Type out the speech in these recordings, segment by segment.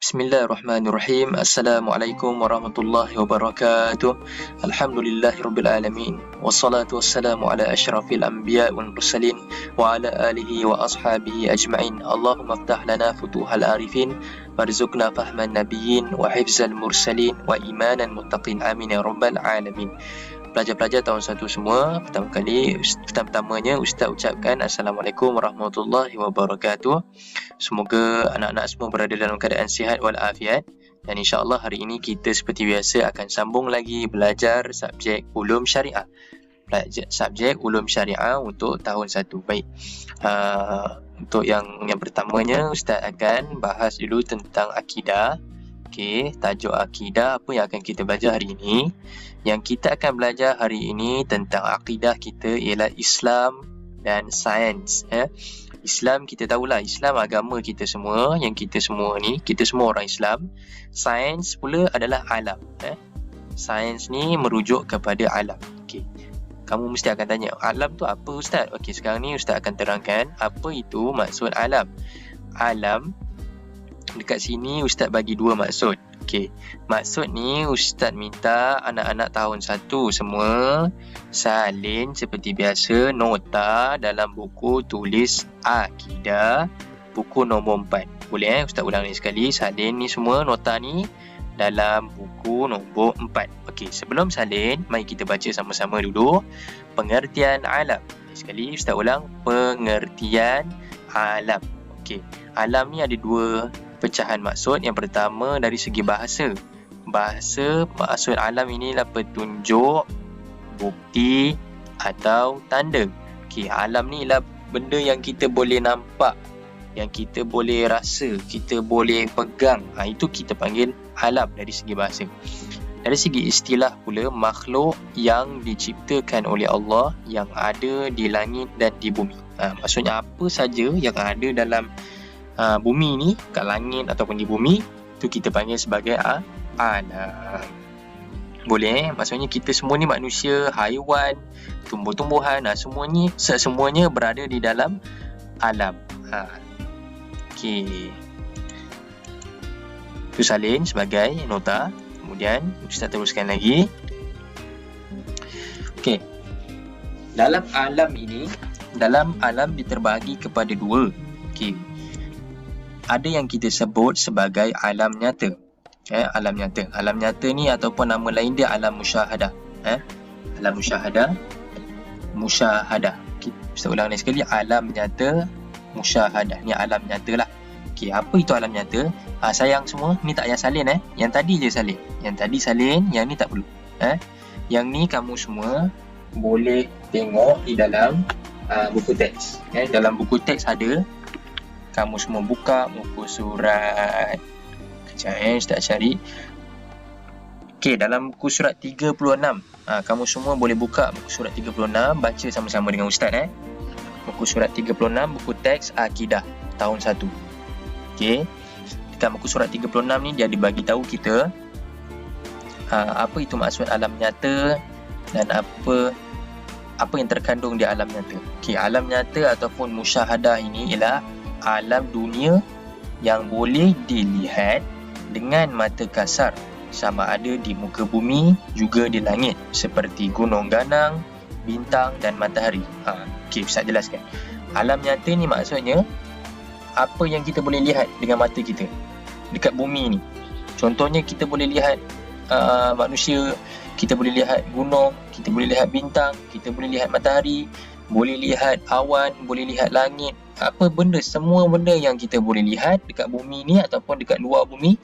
Bismillahirrahmanirrahim. Assalamualaikum warahmatullahi wabarakatuh. Alhamdulillahirabbil alamin. Wassalatu wassalamu ala asyrafil anbiya wal mursalin wa ala alihi wa ashabihi ajma'in. Allahumma iftah lana futuhal arifin warzuqna fahman nabiyyin wa hifzal mursalin wa imanan muttaqin. Amin ya rabbal alamin. Pelajar-pelajar tahun 1 semua, pertama-tamanya Ustaz ucapkan Assalamualaikum warahmatullahi wabarakatuh. Semoga anak-anak semua berada dalam keadaan sihat walafiat. Dan insya-Allah hari ini kita seperti biasa akan sambung lagi belajar subjek ulum syariah. Subjek ulum syariah untuk tahun 1. Baik. Untuk yang pertamanya Ustaz akan bahas dulu tentang akidah. Okey, tajuk akidah apa yang akan kita belajar hari ini? Yang kita akan belajar hari ini tentang akidah kita ialah Islam dan sains. Islam kita tahulah, Islam agama kita semua, yang kita semua ni, kita semua orang Islam. Sains pula adalah alam. Sains ni merujuk kepada alam. Okey. Kamu mesti akan tanya, alam tu apa Ustaz? Okey, sekarang ni Ustaz akan terangkan apa itu maksud alam. Alam dekat sini Ustaz bagi 2 maksud. Okey. Maksud ni Ustaz minta anak-anak tahun 1 semua salin seperti biasa nota dalam buku tulis akidah buku nombor 4. Boleh Ustaz ulang ni sekali, salin ni semua nota ni dalam buku nombor 4. Okey, sebelum salin mari kita baca sama-sama dulu pengertian alam. Sekali Ustaz ulang, pengertian alam. Okey, alam ni ada 2 pecahan maksud. Yang pertama dari segi bahasa. Bahasa maksud alam inilah petunjuk, bukti atau tanda. Okey, alam ni ialah benda yang kita boleh nampak, yang kita boleh rasa, kita boleh pegang. Itu kita panggil alam dari segi bahasa. Dari segi istilah pula, makhluk yang diciptakan oleh Allah yang ada di langit dan di bumi. Maksudnya apa saja yang ada dalam bumi ni, kat langit ataupun di bumi, tu kita panggil sebagai alam. Boleh maksudnya kita semua ni manusia, haiwan, tumbuh-tumbuhan, semuanya berada di dalam alam. Okey. Tu salin sebagai nota. Kemudian Ustaz teruskan lagi. Okey. Dalam alam diterbahagi kepada 2. Okey. Ada yang kita sebut sebagai alam nyata. Alam nyata. Alam nyata ni ataupun nama lain dia alam musyahadah. Alam musyahadah. Musyahadah. Okay. Ustaz ulang ni sekali. Alam nyata, musyahadah. Ni alam nyata lah. Okey, apa itu alam nyata? Sayang semua, ni tak payah salin Yang tadi je salin. Yang tadi salin, yang ni tak perlu. Yang ni kamu semua boleh tengok di dalam buku teks. Dalam buku teks ada. Kamu semua buka muka surat. Kejap Ustaz cari. Okey, dalam muka surat 36. Kamu semua boleh buka muka surat 36, baca sama-sama dengan Ustaz Muka surat 36, buku teks akidah tahun 1. Okey. Dekat muka surat 36 ni dia dibagi tahu kita apa itu maksud alam nyata dan apa yang terkandung di alam nyata. Okey, alam nyata ataupun musyahadah ini ialah alam dunia yang boleh dilihat dengan mata kasar, sama ada di muka bumi juga di langit, seperti gunung ganang, bintang dan matahari. Okey, Ustaz jelaskan. Alam nyata ni maksudnya apa yang kita boleh lihat dengan mata kita dekat bumi ni. Contohnya kita boleh lihat manusia, kita boleh lihat gunung, kita boleh lihat bintang, kita boleh lihat matahari, boleh lihat awan, boleh lihat langit. Apa benda, semua benda yang kita boleh lihat dekat bumi ni ataupun dekat luar bumi,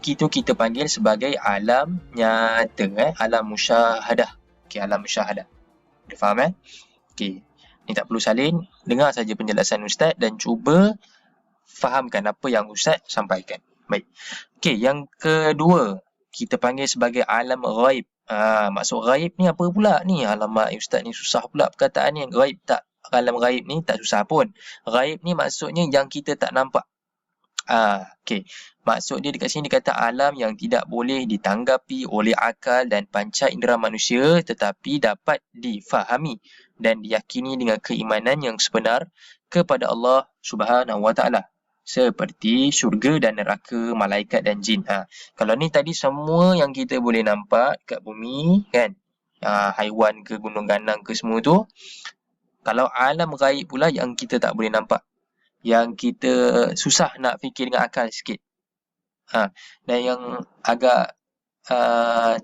kita panggil sebagai alam nyata, alam musyahadah. Okey, alam musyahadah. Dah faham Okey. Ni tak perlu salin, dengar saja penjelasan Ustaz dan cuba fahamkan apa yang Ustaz sampaikan. Baik. Okey, yang kedua kita panggil sebagai alam ghaib. Maksud ghaib ni apa pula ni? Alamak, Ustaz ni susah pula perkataan ni. Ghaib tak, alam ghaib ni tak susah pun. Ghaib ni maksudnya yang kita tak nampak. Okey. Maksud dia dekat sini dia kata alam yang tidak boleh ditanggapi oleh akal dan panca indera manusia tetapi dapat difahami dan diyakini dengan keimanan yang sebenar kepada Allah Subhanahu Wa Taala. seperti syurga dan neraka, malaikat dan jin. Kalau ni tadi semua yang kita boleh nampak kat bumi kan, haiwan ke, gunung ganang ke, semua tu. Kalau alam gaib pula yang kita tak boleh nampak, yang kita susah nak fikir dengan akal sikit, dan yang agak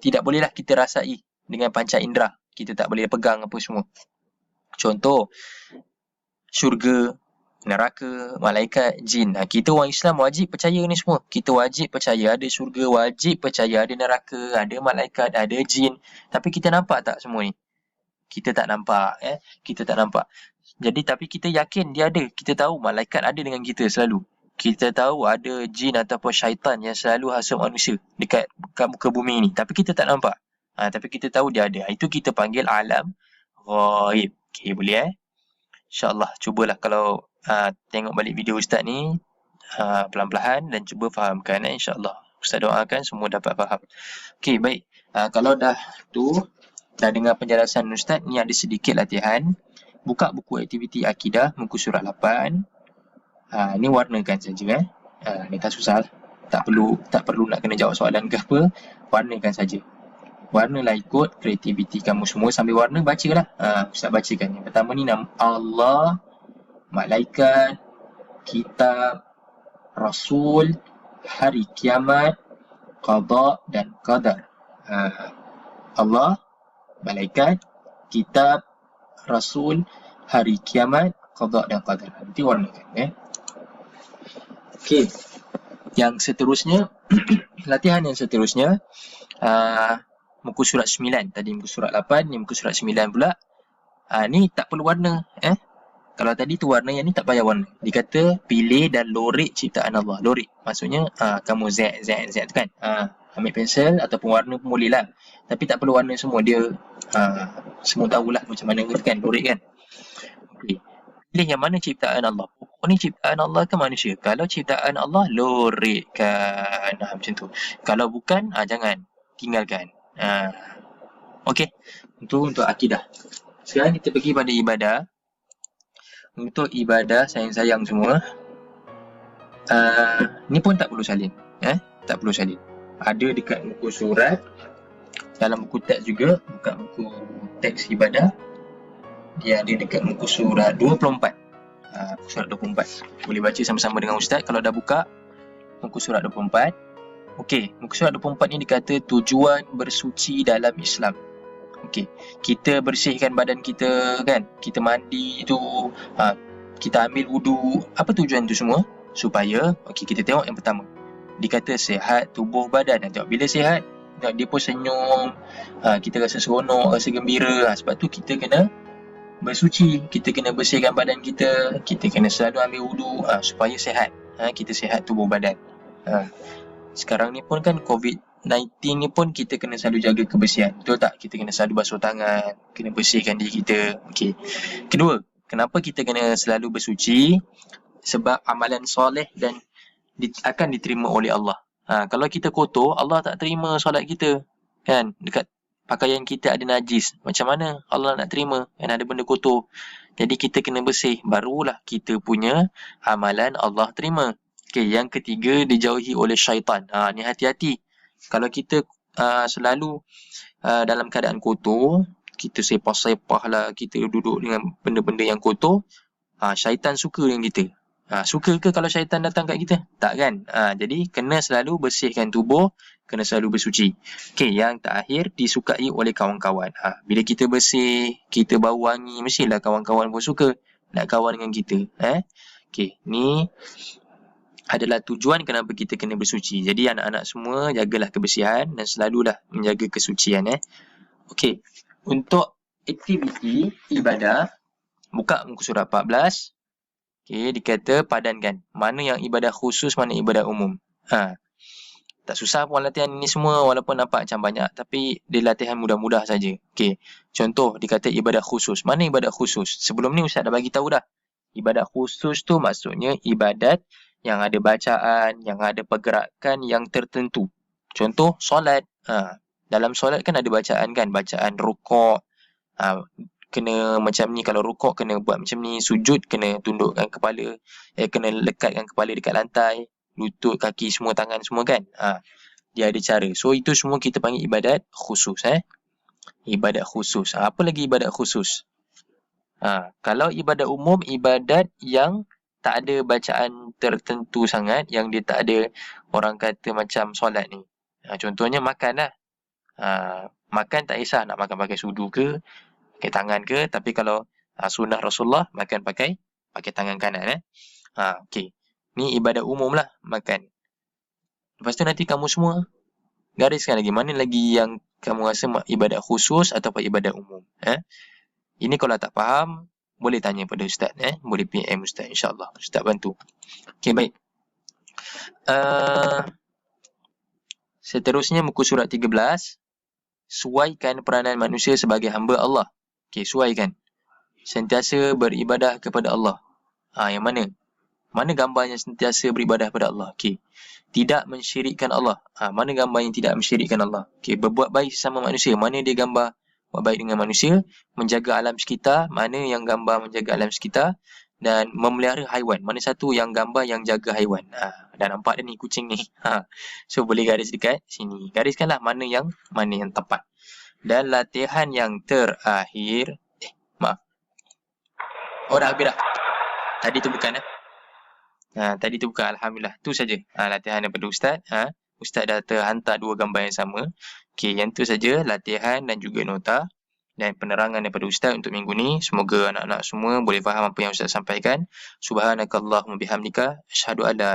tidak bolehlah kita rasai dengan panca indera, kita tak boleh pegang apa semua. Contoh syurga, neraka, malaikat, jin. Kita orang Islam wajib percaya ni semua. Kita wajib percaya ada syurga, wajib percaya ada neraka, ada malaikat, ada jin. Tapi kita nampak tak semua ni? Kita tak nampak. Kita tak nampak. Jadi tapi kita yakin dia ada. Kita tahu malaikat ada dengan kita selalu. Kita tahu ada jin ataupun syaitan yang selalu hasut manusia dekat muka bumi ni. Tapi kita tak nampak. Tapi kita tahu dia ada. Itu kita panggil alam ghaib. Okay, boleh InsyaAllah. Cubalah kalau tengok balik video Ustaz ni pelan-pelan dan cuba fahamkan. InsyaAllah. Ustaz doakan semua dapat faham. Okay, baik. Kalau dah dengar penjelasan Ustaz, ni ada sedikit latihan. Buka buku aktiviti akidah, muka surat 8. Ni warnakan saja. Ni tak susah. Tak perlu nak kena jawab soalan ke apa. Warnakan saja. Warnalah ikut kreativiti kamu semua. Sambil warna, bacalah. Ustaz bacakan. Yang pertama ni nama Allah, malaikat, kitab, rasul, hari kiamat, qada dan qadar. Allah, malaikat, kitab, rasul, hari kiamat, qada dan qadar. Nanti warnakan. Okey. Yang seterusnya, latihan yang seterusnya, muka surat 9. Tadi muka surat 8, ni muka surat 9 pula. Ni tak perlu warna. Kalau tadi tu warna, yang ni tak payah warna. Dia kata pilih dan lorek ciptaan Allah. Lorek maksudnya kamu Z tu kan. Ambil pensel ataupun warna pun boleh lah. Tapi tak perlu warna semua. Dia semua tahulah macam mana kan, lorek kan. Okay. Pilih yang mana ciptaan Allah. Oh, ni ciptaan Allah ke manusia? Kalau ciptaan Allah, lorekkan. Macam tu. Kalau bukan, jangan. Tinggalkan. Okey. Untuk akidah. Sekarang kita pergi pada ibadah. Untuk ibadah, sayang-sayang semua. Ni pun tak perlu salin. Tak perlu salin. Ada dekat muka surat. Dalam buku teks juga. Buka buku teks ibadah. Dia ada dekat muka surat 24. Muka surat 24. Boleh baca sama-sama dengan Ustaz kalau dah buka. Muka surat 24. Okey, muka surat 24 ni dikata tujuan bersuci dalam Islam. Okey, kita bersihkan badan kita kan. Kita mandi tu, kita ambil wudu. Apa tujuan tu semua? Supaya, okey, kita tengok yang pertama. Dikata sihat tubuh badan. Tengok bila sihat, tengok dia pun senyum. Kita rasa seronok, rasa gembira. Sebab tu kita kena bersuci, kita kena bersihkan badan kita, kita kena selalu ambil wudu supaya sihat. Kita sihat tubuh badan. Sekarang ni pun kan COVID-19 ni pun kita kena selalu jaga kebersihan. Betul tak? Kita kena selalu basuh tangan, kena bersihkan diri kita. Okey. Kedua, kenapa kita kena selalu bersuci? Sebab amalan soleh dan akan diterima oleh Allah. Kalau kita kotor, Allah tak terima solat kita. Kan? Dekat pakaian kita ada najis. Macam mana Allah nak terima yang ada benda kotor? Jadi kita kena bersih. Barulah kita punya amalan Allah terima. Okay, yang ketiga, dijauhi oleh syaitan. Ni hati-hati. Kalau kita selalu dalam keadaan kotor, kita sepah-sepah lah, kita duduk dengan benda-benda yang kotor, syaitan suka dengan kita. Suka ke kalau syaitan datang kat kita? Tak kan? Jadi kena selalu bersihkan tubuh, kena selalu bersuci. Okay, yang terakhir, disukai oleh kawan-kawan. Bila kita bersih, kita bau wangi, mestilah kawan-kawan pun suka nak kawan dengan kita. Okay, ni adalah tujuan kenapa kita kena bersuci. Jadi anak-anak semua jagalah kebersihan dan selalulah menjaga kesucian. Okey, untuk aktiviti ibadah, buka muka surat 14. Okey, dikata padankan mana yang ibadah khusus, mana ibadah umum. Tak susah pun latihan ini semua walaupun nampak macam banyak, tapi dia latihan mudah-mudah saja. Okey, contoh dikata ibadah khusus. Mana ibadah khusus? Sebelum ni Ustaz dah bagi tahu dah. Ibadah khusus tu maksudnya ibadat yang ada bacaan, yang ada pergerakan yang tertentu. Contoh, solat. Dalam solat kan ada bacaan kan? Bacaan rukuk. kena macam ni, kalau rukuk kena buat macam ni, sujud kena tundukkan kepala, kena lekatkan kepala dekat lantai, lutut, kaki semua, tangan semua kan. Dia ada cara. So itu semua kita panggil ibadat khusus. Ibadat khusus. Apa lagi ibadat khusus? Kalau ibadat umum, ibadat yang tak ada bacaan tertentu sangat, yang dia tak ada orang kata macam solat ni. Contohnya makan lah. Makan tak kisah nak makan pakai sudu ke, pakai tangan ke, tapi kalau sunnah Rasulullah makan pakai tangan kanan. Okey. Ni ibadat umum lah, makan. Lepas tu nanti kamu semua gariskan lagi, mana lagi yang kamu rasa ibadat khusus ataupun ibadat umum. Ini kalau tak faham, boleh tanya pada Ustaz. Boleh PM Ustaz, insyaAllah. Ustaz bantu. Okey, baik. Seterusnya muka surat 13. Suaikan peranan manusia sebagai hamba Allah. Okey, suaikan. Sentiasa beribadah kepada Allah. Yang mana? Mana gambarnya sentiasa beribadah kepada Allah? Okey. Tidak mensyirikkan Allah. Mana gambar yang tidak mensyirikkan Allah? Okey, berbuat baik sesama manusia. Mana dia gambar buat baik dengan manusia? Menjaga alam sekitar. Mana yang gambar menjaga alam sekitar? Dan memelihara haiwan. Mana satu yang gambar yang jaga haiwan? Dah nampak dah ni kucing ni. So boleh garis dekat sini. Gariskanlah mana yang tepat. Dan latihan yang terakhir. Maaf. Oh, dah habis dah. Tadi tu bukan tadi tu bukan, alhamdulillah. Tu saja latihan daripada Ustaz. Ustaz dah terhantar 2 gambar yang sama. Okey, yang tu saja latihan dan juga nota dan penerangan daripada Ustaz untuk minggu ni. Semoga anak-anak semua boleh faham apa yang Ustaz sampaikan. Subhanakallahumma bihamdika asyhadu an la